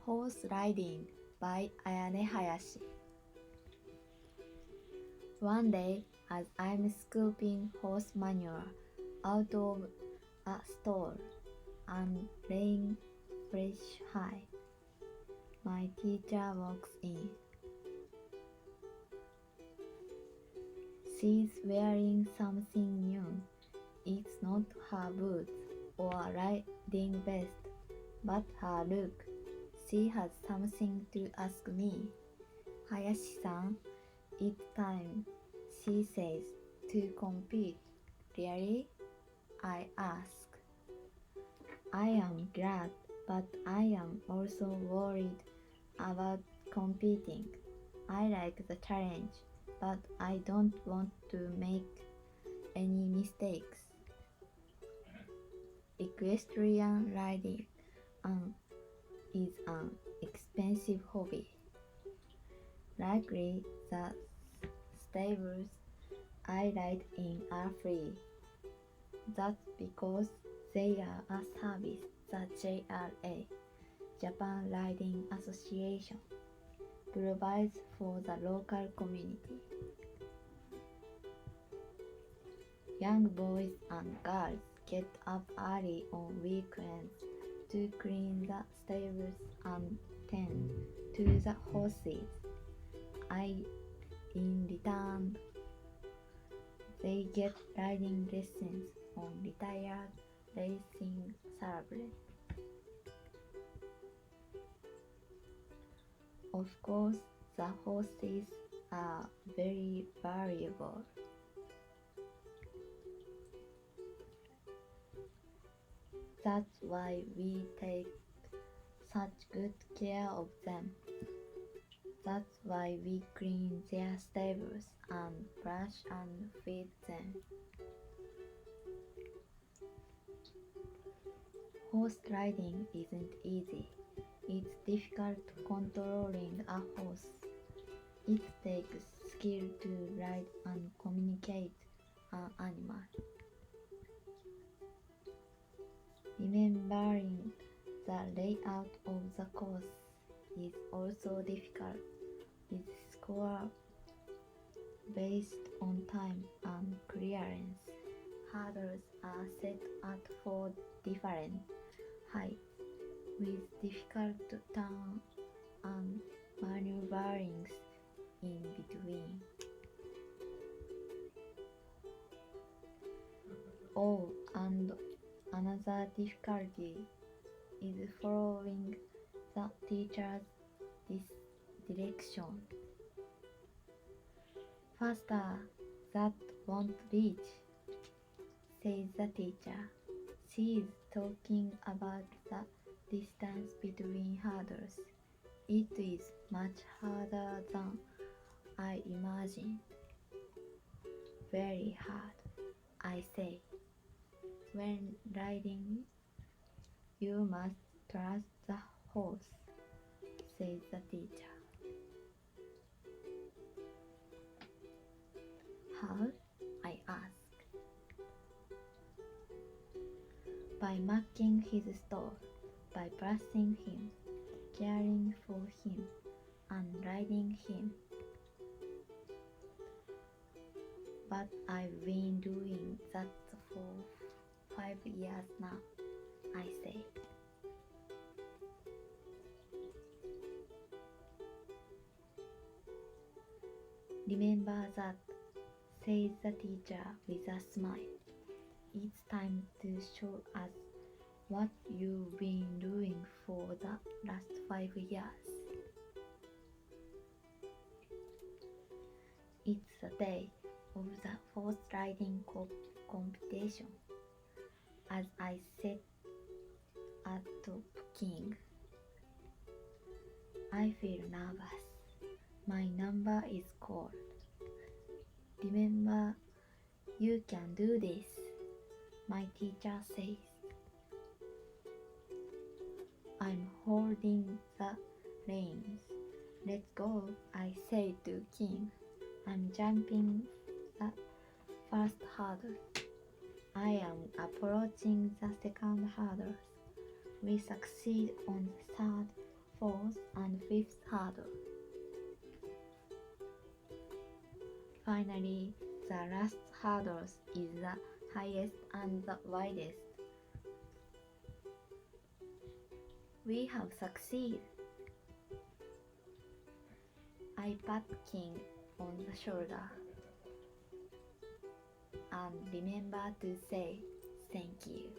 Horse Riding by Ayane Hayashi. One day, as I'm scooping horse manure out of a stall and laying fresh hay, my teacher walks in. She's wearing something new. It's not her boots or riding vest, but her look. She has something to ask me. Hayashi-san, it's time, she says, to compete. Really? I ask. I am glad, but I am also worried about competing. I like the challenge, but I don't want to make any mistakes. Equestrian riding is an expensive hobby. Luckily, the stables I ride in are free. That's because they are a service the JRA, Japan Riding Association, provides for the local community. Young boys and girls get up early on weekends to clean the stables and tend to the horses. In return, they get riding lessons on retired racing saddles. Of course, the horses are very valuable. That's why we take such good care of them. That's why we clean their stables and brush and feed them. Horse riding isn't easy. It's difficult controlling a horse. It takes skill to ride and communicate an animal. Remembering the layout of the course is also difficult, with score based on time and clearance. Hurdles are set at 4 different heights, with difficult turns and maneuverings in between. Oh, and another difficulty is following the teacher's direction. Faster, that won't reach, says the teacher. She is talking about the distance between hurdles. It is much harder than I imagined. Very hard, I say. When riding, you must trust the horse, says the teacher. How? I ask. By mucking his stall, by brushing him, caring for him, and riding him. But I've been doing that for 5 years now, I say. Remember that, says the teacher with a smile. It's time to show us what you've been doing for the last 5 years. It's the day of the horse riding competition. As I sit at top king, I feel nervous. My number is called. Remember, you can do this, my teacher says. I'm holding the reins. Let's go, I say to King. I'm jumping the first hurdle. I am approaching the second hurdle. We succeed on the third, fourth and fifth hurdle. Finally, the last hurdle is the highest and the widest. We have succeeded. I pat King on the shoulder and remember to say thank you.